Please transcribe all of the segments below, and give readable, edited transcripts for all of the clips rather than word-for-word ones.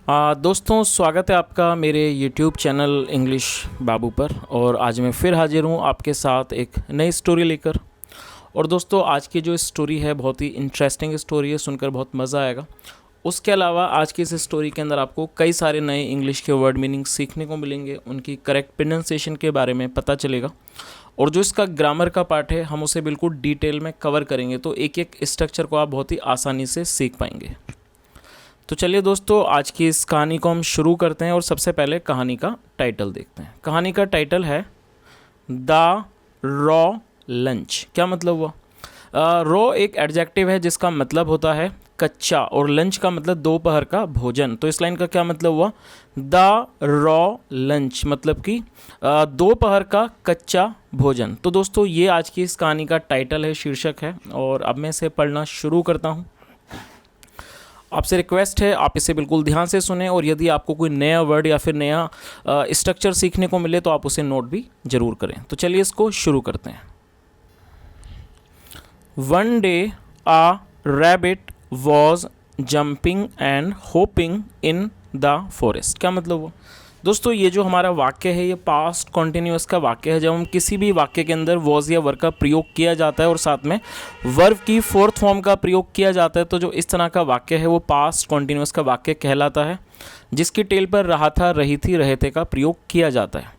दोस्तों, स्वागत है आपका मेरे YouTube चैनल इंग्लिश बाबू पर। और आज मैं फिर हाजिर हूँ आपके साथ एक नई स्टोरी लेकर। और दोस्तों, आज की जो स्टोरी है बहुत ही इंटरेस्टिंग स्टोरी है, सुनकर बहुत मज़ा आएगा। उसके अलावा आज की इस स्टोरी के अंदर आपको कई सारे नए इंग्लिश के वर्ड मीनिंग सीखने को मिलेंगे, उनकी करेक्ट प्रोनाउंसिएशन के बारे में पता चलेगा। और जो इसका ग्रामर का पार्ट है हम उसे बिल्कुल डिटेल में कवर करेंगे, तो एक एक स्ट्रक्चर को आप बहुत ही आसानी से सीख पाएंगे। तो चलिए दोस्तों, आज की इस कहानी को हम शुरू करते हैं और सबसे पहले कहानी का टाइटल देखते हैं। कहानी का टाइटल है द रॉ लंच। क्या मतलब हुआ? रॉ एक एडजेक्टिव है जिसका मतलब होता है कच्चा, और लंच का मतलब दोपहर का भोजन। तो इस लाइन का क्या मतलब हुआ? द रॉ लंच मतलब कि दोपहर का कच्चा भोजन। तो दोस्तों, ये आज की इस कहानी का टाइटल है, शीर्षक है। और अब मैं इसे पढ़ना शुरू करता हूँ। आपसे रिक्वेस्ट है आप इसे बिल्कुल ध्यान से सुने, और यदि आपको कोई नया वर्ड या फिर नया स्ट्रक्चर सीखने को मिले तो आप उसे नोट भी ज़रूर करें। तो चलिए इसको शुरू करते हैं। One day a rabbit was jumping and hopping in the forest. क्या मतलब हुआ? दोस्तों, ये जो हमारा वाक्य है ये पास्ट कॉन्टिन्यूअस का वाक्य है। जब हम किसी भी वाक्य के अंदर वॉज या वर्ब का प्रयोग किया जाता है और साथ में वर्ब की फोर्थ फॉर्म का प्रयोग किया जाता है, तो जो इस तरह का वाक्य है वो पास्ट कॉन्टिन्यूअस का वाक्य कहलाता है, जिसकी टेल पर रहा था, रही थी, रहे थे का प्रयोग किया जाता है।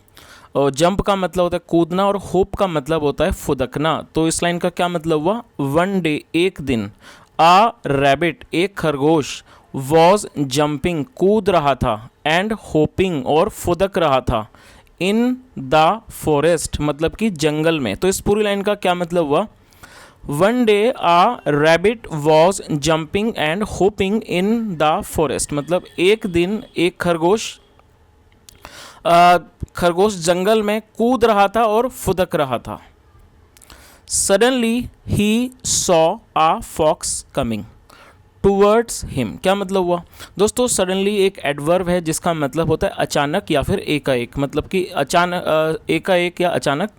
और जंप का मतलब होता है कूदना, और होप का मतलब होता है फुदकना। तो इस लाइन का क्या मतलब हुआ? वन डे एक दिन, आ रैबिट एक खरगोश, वॉज जंपिंग कूद रहा था, एंड होपिंग और फुदक रहा था, इन द फॉरेस्ट मतलब कि जंगल में। तो इस पूरी लाइन का क्या मतलब हुआ? One day a rabbit was jumping and hopping in the forest मतलब एक दिन एक खरगोश जंगल में कूद रहा था और फुदक रहा था। Suddenly he saw a fox coming towards him. क्या मतलब हुआ? दोस्तों, सडनली एक एडवर्ब है जिसका मतलब होता है अचानक या फिर एकाएक, मतलब कि अचानक, एकाएक या अचानक।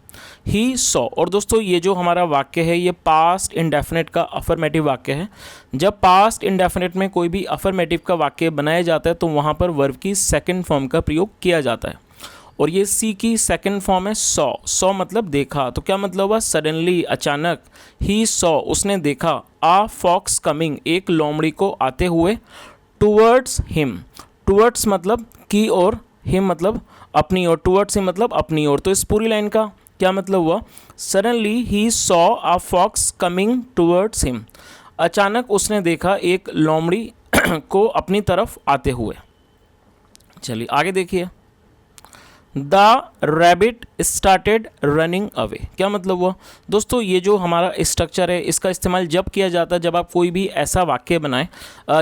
ही सॉ, और दोस्तों ये जो हमारा वाक्य है ये पास्ट इंडेफिनिट का अफर्मेटिव वाक्य है। जब पास्ट इंडेफिनिट में कोई भी अफर्मेटिव का वाक्य बनाया जाता है तो वहाँ पर वर्ब की सेकेंड फॉर्म का प्रयोग किया जाता है, और ये सी की सेकंड फॉर्म है सॉ। सॉ मतलब देखा। तो क्या मतलब हुआ? सडनली अचानक, ही सॉ उसने देखा, आ फॉक्स कमिंग एक लोमड़ी को आते हुए, टूवर्ड्स हिम, टूवर्ड्स मतलब की ओर, हिम मतलब अपनी ओर, टूवर्ड्स हिम मतलब अपनी ओर। तो इस पूरी लाइन का क्या मतलब हुआ? Suddenly he saw a fox coming towards him, अचानक उसने देखा एक लोमड़ी को अपनी तरफ आते हुए। चलिए आगे देखिए। The rabbit started running away. क्या मतलब हुआ? दोस्तों, ये जो हमारा स्ट्रक्चर है इसका इस्तेमाल जब किया जाता है जब आप कोई भी ऐसा वाक्य बनाएं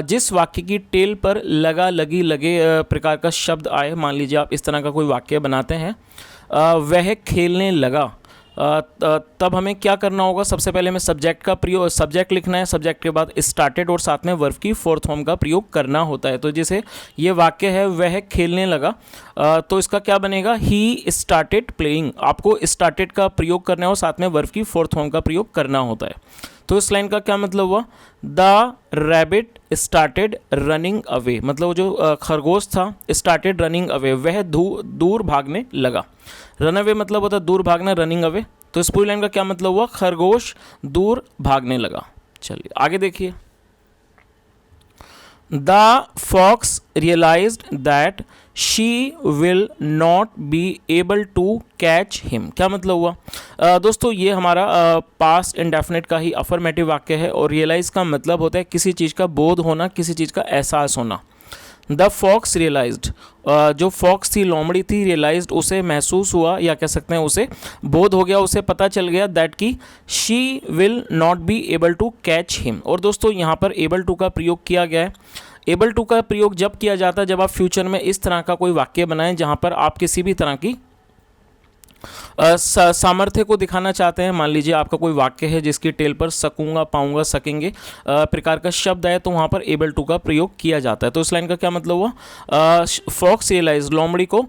जिस वाक्य की टेल पर लगा, लगी, लगे प्रकार का शब्द आए। मान लीजिए आप इस तरह का कोई वाक्य बनाते हैं, वह खेलने लगा। तब हमें क्या करना होगा? सबसे पहले हमें सब्जेक्ट का प्रयोग, सब्जेक्ट लिखना है, सब्जेक्ट के बाद स्टार्टेड और साथ में वर्ब की फोर्थ फॉर्म का प्रयोग करना होता है। तो जैसे ये वाक्य है वह खेलने लगा, तो इसका क्या बनेगा? He started playing. आपको स्टार्टेड का प्रयोग करना है और साथ में वर्ब की फोर्थ फॉर्म का प्रयोग करना होता है। तो इस लाइन का क्या मतलब हुआ? The rabbit started running away मतलब जो खरगोश था, स्टार्टेड रनिंग अवे वह दूर भागने लगा। रन अवे मतलब होता है दूर भागना, रनिंग अवे। तो इस पूरी लाइन का क्या मतलब हुआ? खरगोश दूर भागने लगा। चलिए आगे देखिए। The fox realised that she will not be able to catch him. क्या मतलब हुआ? दोस्तों, ये हमारा पास्ट इंडेफिनिट का ही अफर्मेटिव वाक्य है, और रियलाइज का मतलब होता है किसी चीज़ का बोध होना, किसी चीज़ का एहसास होना। द फॉक्स रियलाइज्ड, जो फॉक्स थी, लोमड़ी थी, रियलाइज्ड उसे महसूस हुआ या कह सकते हैं उसे बोध हो गया, उसे पता चल गया दैट की she will not be able to catch him. और दोस्तों यहाँ पर एबल टू का प्रयोग किया गया है। एबल टू का प्रयोग जब किया जाता है जब आप फ्यूचर में इस तरह का कोई वाक्य बनाएं जहाँ पर आप किसी भी तरह की सामर्थ्य को दिखाना चाहते हैं। मान लीजिए आपका कोई वाक्य है जिसकी टेल पर सकूंगा, पाऊंगा, सकेंगे प्रकार का शब्द है, तो वहाँ पर एबल टू का प्रयोग किया जाता है। तो इस लाइन का क्या मतलब हुआ? फॉक्स रियलाइज, लोमड़ी को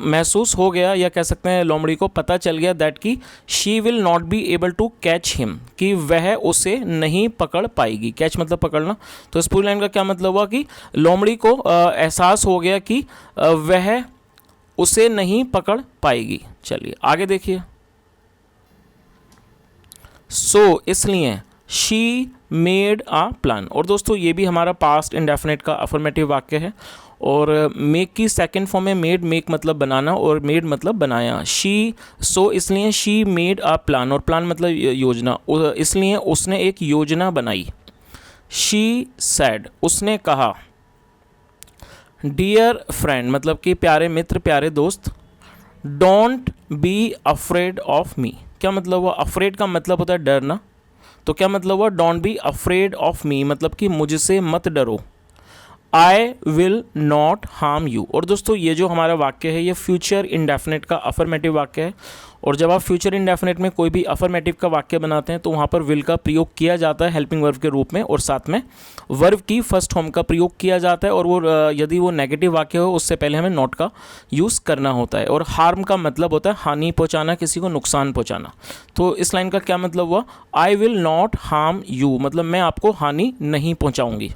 महसूस हो गया, या कह सकते हैं लोमड़ी को पता चल गया दैट कि she will not be able to catch him, कि वह उसे नहीं पकड़ पाएगी। कैच मतलब पकड़ना। तो इस पूरी लाइन का क्या मतलब हुआ कि लोमड़ी को एहसास हो गया कि वह उसे नहीं पकड़ पाएगी। चलिए आगे देखिए। सो इसलिए शी मेड आ प्लान। और दोस्तों ये भी हमारा पास्ट इंडेफिनिट का अफर्मेटिव वाक्य है, और मेक की सेकंड फॉर्म में मेड, मेक मतलब बनाना और मेड मतलब बनाया। शी, सो इसलिए शी मेड आ प्लान, और प्लान मतलब योजना, इसलिए उसने एक योजना बनाई। शी सैड, उसने कहा। डियर फ्रेंड मतलब कि प्यारे मित्र, प्यारे दोस्त। Don't be afraid of me, क्या मतलब हुआ? अफ्रेड का मतलब होता है डरना, तो क्या मतलब हुआ? Don't be afraid of me मतलब कि मुझसे मत डरो। आई विल नॉट हार्म यू। और दोस्तों ये जो हमारा वाक्य है ये फ्यूचर इंडेफिनिट का अफर्मेटिव वाक्य है, और जब आप फ्यूचर इंडेफिनिट में कोई भी अफर्मेटिव का वाक्य बनाते हैं तो वहाँ पर विल का प्रयोग किया जाता है हेल्पिंग वर्ब के रूप में, और साथ में वर्ब की फर्स्ट फॉर्म का प्रयोग किया जाता है, और वो यदि वो नेगेटिव वाक्य हो उससे पहले हमें नॉट का यूज़ करना होता है। और हार्म का मतलब होता है हानि पहुँचाना, किसी को नुकसान पहुँचाना। तो इस लाइन का क्या मतलब हुआ? I will not harm you मतलब मैं आपको हानि नहीं पहुँचाऊँगी।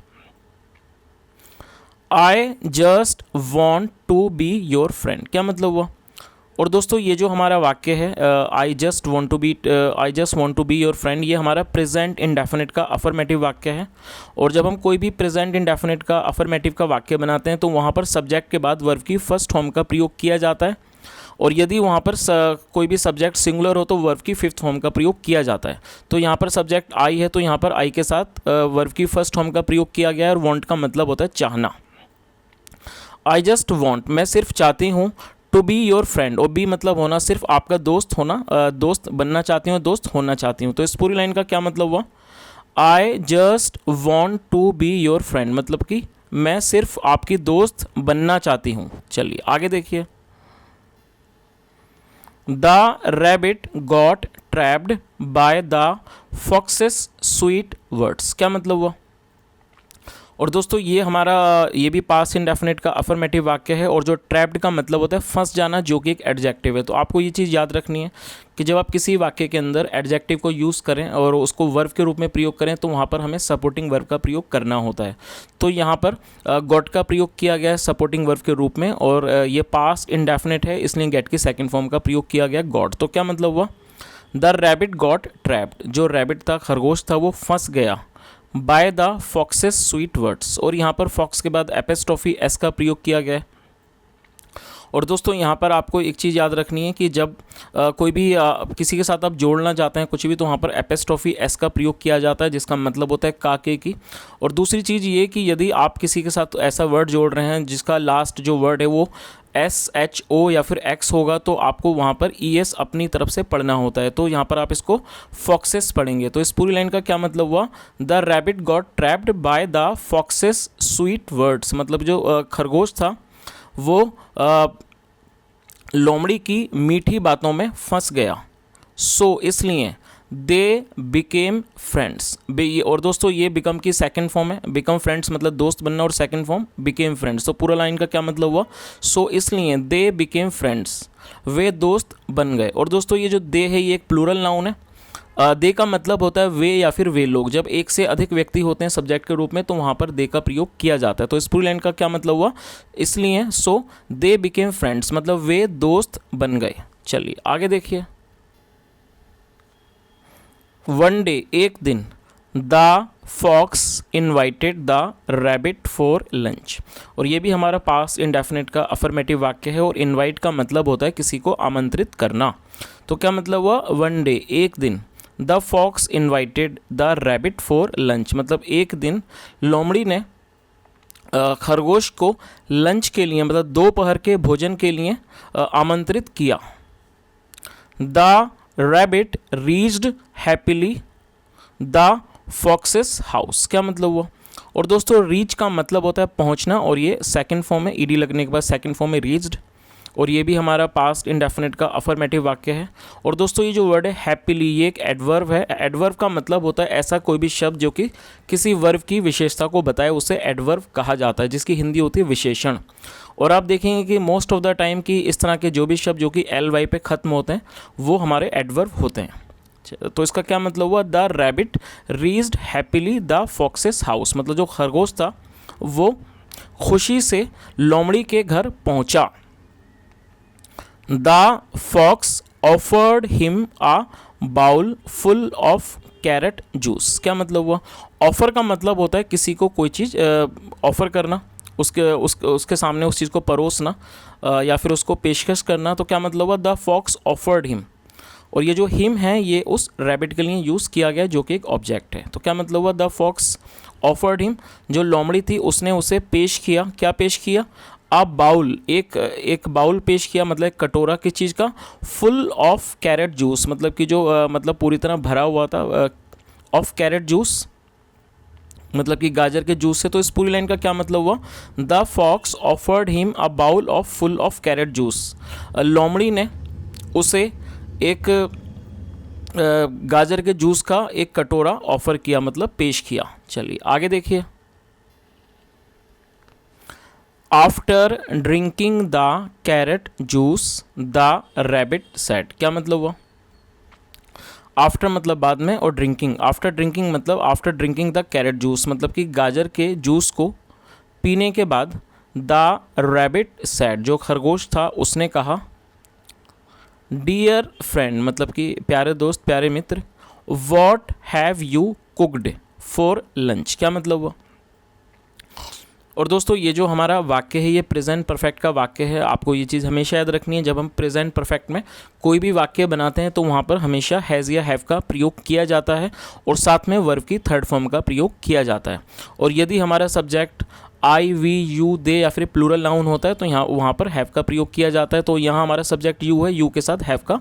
I just want to be your friend, क्या मतलब हुआ? और दोस्तों ये जो हमारा वाक्य है I just want to be your friend, ये हमारा प्रेजेंट इंडेफिनिट का अफर्मेटिव वाक्य है। और जब हम कोई भी प्रेजेंट इंडेफिनिट का अफर्मेटिव का वाक्य बनाते हैं तो वहाँ पर सब्जेक्ट के बाद वर्ब की फर्स्ट फॉर्म का प्रयोग किया जाता है, और यदि वहाँ पर कोई भी सब्जेक्ट सिंगुलर हो तो वर्ब की फिफ्थ फॉर्म का प्रयोग किया जाता है। तो यहाँ पर सब्जेक्ट आई है तो यहाँ पर आई के साथ वर्ब की फर्स्ट फॉर्म का प्रयोग किया गया है, और वॉन्ट का मतलब होता है चाहना। आई जस्ट वॉन्ट, मैं सिर्फ चाहती हूँ, टू बी योर फ्रेंड, और बी मतलब होना, सिर्फ आपका दोस्त होना, दोस्त बनना चाहती हूँ, दोस्त होना चाहती हूँ। तो इस पूरी लाइन का क्या मतलब हुआ? I just want to be your friend मतलब कि मैं सिर्फ आपकी दोस्त बनना चाहती हूँ। चलिए आगे देखिए। The rabbit got trapped by the foxes sweet words, क्या मतलब हुआ? और दोस्तों ये हमारा ये भी पास्ट इंडेफिनिट का अफर्मेटिव वाक्य है, और जो ट्रैप्ड का मतलब होता है फंस जाना, जो कि एक एडजेक्टिव है। तो आपको ये चीज़ याद रखनी है कि जब आप किसी वाक्य के अंदर एडजेक्टिव को यूज़ करें और उसको वर्ब के रूप में प्रयोग करें तो वहाँ पर हमें सपोर्टिंग वर्ब का प्रयोग करना होता है। तो यहाँ पर गॉट का प्रयोग किया गया है सपोर्टिंग वर्ब के रूप में, और ये पास्ट इंडेफिनिट है इसलिए गेट की सेकेंड फॉर्म का प्रयोग किया गया गॉट। तो क्या मतलब हुआ? द रैबिट गॉट ट्रैप्ड, जो रैबिट था, खरगोश था, वो फंस गया by the foxes sweet words, और यहाँ पर फॉक्स के बाद एपिस्ट्रोफी एस का प्रयोग किया गया है। और दोस्तों यहाँ पर आपको एक चीज़ याद रखनी है कि जब कोई भी किसी के साथ आप जोड़ना चाहते हैं कुछ भी, तो वहाँ पर एपिस्ट्रोफी एस का प्रयोग किया जाता है जिसका मतलब होता है काके की। और दूसरी चीज़ ये कि यदि आप किसी के साथ ऐसा वर्ड जोड़ रहे हैं जिसका लास्ट जो वर्ड है वो SHO या फिर X होगा, तो आपको वहाँ पर ES अपनी तरफ से पढ़ना होता है। तो यहाँ पर आप इसको फॉक्सेस पढ़ेंगे। तो इस पूरी लाइन का क्या मतलब हुआ? The rabbit got trapped by the foxes sweet words मतलब जो खरगोश था वो लोमड़ी की मीठी बातों में फंस गया। सो इसलिए दे बिकेम फ्रेंड्स। और दोस्तों ये बिकम की सेकंड फॉर्म है, बिकम फ्रेंड्स मतलब दोस्त बनना, और सेकंड फॉर्म बिकेम फ्रेंड्स। तो पूरा लाइन का क्या मतलब हुआ? सो इसलिए दे बिकेम फ्रेंड्स, वे दोस्त बन गए। और दोस्तों ये जो दे है ये एक प्लूरल नाउन है। दे का मतलब होता है वे या फिर वे लोग। जब एक से अधिक व्यक्ति होते हैं सब्जेक्ट के रूप में तो वहाँ पर दे का प्रयोग किया जाता है। तो इस पूरी लाइन का क्या मतलब हुआ? इसलिए सो दे बिकेम फ्रेंड्स मतलब वे दोस्त बन गए। चलिए आगे देखिए। वन डे एक दिन, the fox invited the rabbit for lunch. और ये भी हमारा पास्ट इंडेफिनिट का अफर्मेटिव वाक्य है, और इन्वाइट का मतलब होता है किसी को आमंत्रित करना। तो क्या मतलब हुआ? वन डे एक दिन, the fox invited the rabbit for lunch मतलब एक दिन लोमड़ी ने खरगोश को लंच के लिए मतलब दोपहर के भोजन के लिए आमंत्रित किया। The rabbit reached happily the foxes house, क्या मतलब हुआ? और दोस्तों रीच का मतलब होता है पहुंचना, और ये सेकंड फॉर्म है, ईडी लगने के बाद सेकंड फॉर्म है रीच्ड। और ये भी हमारा पास्ट इंडेफिनिट का अफर्मेटिव वाक्य है। और दोस्तों ये जो वर्ड है हैप्पीली, ये एक एडवर्ब है। एडवर्ब का मतलब होता है ऐसा कोई भी शब्द जो कि किसी वर्ब की विशेषता को बताए, उसे एडवर्ब कहा जाता है, जिसकी हिंदी होती है विशेषण। और आप देखेंगे कि मोस्ट ऑफ द टाइम की इस तरह के जो भी शब्द जो कि ly पे ख़त्म होते हैं वो हमारे एडवर्ब होते हैं। तो इसका क्या मतलब हुआ, the rabbit reached happily the foxes house, मतलब जो खरगोश था वो खुशी से लोमड़ी के घर पहुंचा। The fox offered him a bowl full of carrot juice, क्या मतलब हुआ, ऑफ़र का मतलब होता है किसी को कोई चीज़ ऑफ़र करना, उसके सामने उस चीज़ को परोसना या फिर उसको पेशकश करना। तो क्या मतलब हुआ, द फॉक्स ऑफर्ड हिम, और ये जो हिम है ये उस रैबिट के लिए यूज़ किया गया जो कि एक ऑब्जेक्ट है। तो क्या मतलब हुआ, द फॉक्स ऑफर्ड हिम, जो लोमड़ी थी उसने उसे पेश किया, क्या पेश किया, अ बाउल, एक बाउल पेश किया, मतलब एक कटोरा किस चीज़ का, फुल ऑफ कैरेट जूस, मतलब कि जो मतलब पूरी तरह भरा हुआ था, ऑफ कैरेट जूस मतलब कि गाजर के जूस से। तो इस पूरी लाइन का क्या मतलब हुआ, the fox offered him a bowl of full of carrot juice, लोमड़ी ने उसे एक गाजर के जूस का एक कटोरा ऑफर किया, मतलब पेश किया। चलिए आगे देखिए, after drinking the carrot juice the rabbit said, क्या मतलब हुआ, आफ्टर मतलब बाद में और ड्रिंकिंग, आफ्टर ड्रिंकिंग मतलब after drinking the carrot juice, मतलब कि गाजर के जूस को पीने के बाद द रैबिट सेड, जो खरगोश था उसने कहा, डियर फ्रेंड मतलब कि प्यारे दोस्त, प्यारे मित्र, what have you cooked for lunch, क्या मतलब हुआ। और दोस्तों ये जो हमारा वाक्य है ये प्रेजेंट परफेक्ट का वाक्य है। आपको ये चीज़ हमेशा याद रखनी है, जब हम प्रेजेंट परफेक्ट में कोई भी वाक्य बनाते हैं तो वहाँ पर हमेशा हैज़ या हैव का प्रयोग किया जाता है और साथ में वर्ब की थर्ड फॉर्म का प्रयोग किया जाता है। और यदि हमारा सब्जेक्ट आई, वी, यू, दे या फिर प्लूरल नाउन होता है तो यहाँ वहाँ पर हैव का प्रयोग किया जाता है। तो यहाँ हमारा सब्जेक्ट यू है, यू के साथ हैव का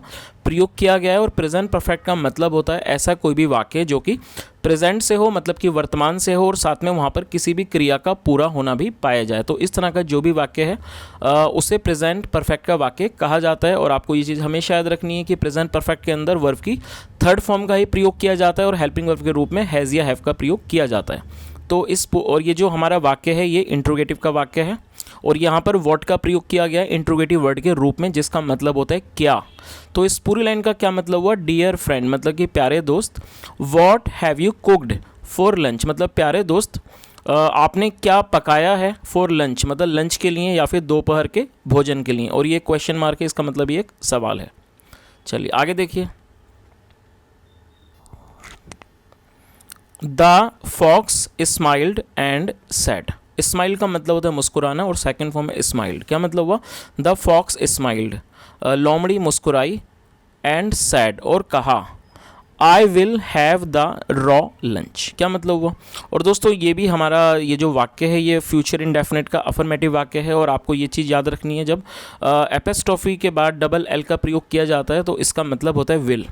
प्रयोग किया गया है। और प्रेजेंट परफेक्ट का मतलब होता है ऐसा कोई भी वाक्य जो कि प्रेजेंट से हो, मतलब कि वर्तमान से हो, और साथ में वहाँ पर किसी भी क्रिया का पूरा होना भी पाया जाए। तो इस तरह का जो भी वाक्य है उसे प्रेजेंट परफेक्ट का वाक्य कहा जाता है। और आपको ये चीज़ हमेशा याद रखनी है कि प्रेजेंट परफेक्ट के अंदर वर्ब की थर्ड फॉर्म का ही प्रयोग किया जाता है और हेल्पिंग वर्ब के रूप में हैज़ या हैव का प्रयोग किया जाता है। तो और ये जो हमारा वाक्य है ये इंट्रोगेटिव का वाक्य है और यहाँ पर व्हाट का प्रयोग किया गया है इंट्रोगेटिव वर्ड के रूप में, जिसका मतलब होता है क्या। तो इस पूरी लाइन का क्या मतलब हुआ, डियर फ्रेंड मतलब कि प्यारे दोस्त, what have you cooked for lunch मतलब प्यारे दोस्त आपने क्या पकाया है, फॉर लंच मतलब लंच के लिए या फिर दोपहर के भोजन के लिए। और ये क्वेश्चन मार्क है, इसका मतलब ये एक सवाल है। चलिए आगे देखिए, the fox smiled and said. Smile का मतलब होता है मुस्कुराना और सेकंड फॉर्म है स्माइल्ड। क्या मतलब हुआ, द फॉक्स स्माइल्ड लोमड़ी मुस्कुराई, एंड सैड और कहा, I will have the raw lunch. क्या मतलब हुआ। और दोस्तों ये भी हमारा ये जो वाक्य है ये फ्यूचर इंडेफिनिट का अफर्मेटिव वाक्य है और आपको ये चीज़ याद रखनी है, जब एपेस्ट्रॉफी के बाद डबल एल का प्रयोग किया जाता है तो इसका मतलब होता है विल,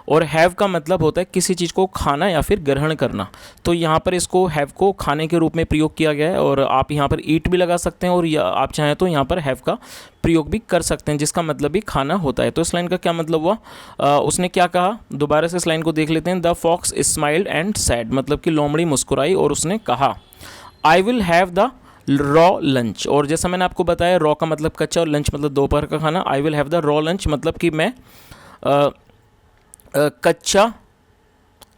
और हैव का मतलब होता है किसी चीज़ को खाना या फिर ग्रहण करना। तो यहाँ पर इसको हैव को खाने के रूप में प्रयोग किया गया है और आप यहाँ पर ईट भी लगा सकते हैं और आप चाहें तो यहाँ पर हैव का प्रयोग भी कर सकते हैं, जिसका मतलब भी खाना होता है। तो इस लाइन का क्या मतलब हुआ, उसने क्या कहा, दोबारा से इस लाइन को देख लेते हैं। The fox smiled and said मतलब कि लोमड़ी मुस्कुराई और उसने कहा, I will have the raw lunch. और जैसा मैंने आपको बताया रॉ का मतलब कच्चा और लंच मतलब दोपहर का खाना। आई will have the raw lunch मतलब कि मैं कच्चा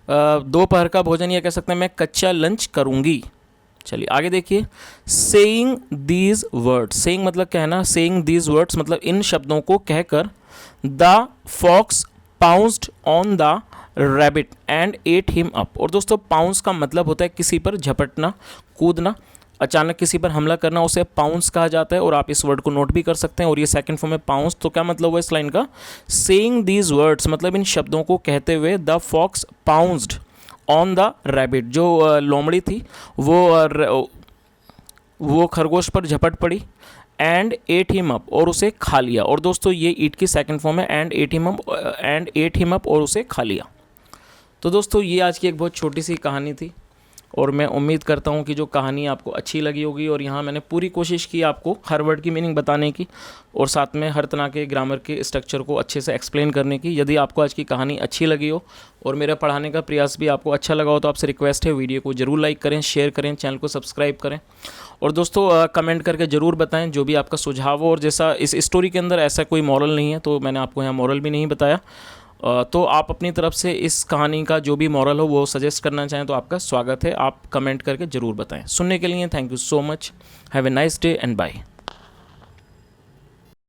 दोपहर का भोजन, या कह सकते हैं मैं कच्चा लंच करूंगी। चलिए आगे देखिए, सेइंग दीज वर्ड्स, सेइंग मतलब कहना, सेइंग दीज वर्ड्स मतलब इन शब्दों को कहकर, the fox pounced on the rabbit and ate him up. और दोस्तों पाउंस का मतलब होता है किसी पर झपटना, कूदना, अचानक किसी पर हमला करना, उसे पाउंस कहा जाता है और आप इस वर्ड को नोट भी कर सकते हैं। और ये सेकंड फॉर्म में पाउंस। तो क्या मतलब हुआ इस लाइन का, सेइंग दीज वर्ड्स मतलब इन शब्दों को कहते हुए, the fox pounced on the rabbit, जो लोमड़ी थी वो खरगोश पर झपट पड़ी, एंड एट हिम अप और उसे खा लिया। और दोस्तों ये ईट की सेकंड फॉर्म है, एंड एट हिम अप और उसे खा लिया। तो दोस्तों ये आज की एक बहुत छोटी सी कहानी थी और मैं उम्मीद करता हूँ कि जो कहानी आपको अच्छी लगी होगी। और यहाँ मैंने पूरी कोशिश की आपको हर वर्ड की मीनिंग बताने की और साथ में हर तरह के ग्रामर के स्ट्रक्चर को अच्छे से एक्सप्लेन करने की। यदि आपको आज की कहानी अच्छी लगी हो और मेरा पढ़ाने का प्रयास भी आपको अच्छा लगा हो तो आपसे रिक्वेस्ट है वीडियो को ज़रूर लाइक करें, शेयर करें, चैनल को सब्सक्राइब करें और दोस्तों कमेंट करके ज़रूर बताएं जो भी आपका सुझाव हो। और जैसा इस स्टोरी के अंदर ऐसा कोई मॉरल नहीं है तो मैंने आपको यहाँ मॉरल भी नहीं बताया, तो आप अपनी तरफ से इस कहानी का जो भी मॉरल हो वो सजेस्ट करना चाहें तो आपका स्वागत है। आप कमेंट करके ज़रूर बताएं। सुनने के लिए thank you so much. Have a nice day and bye.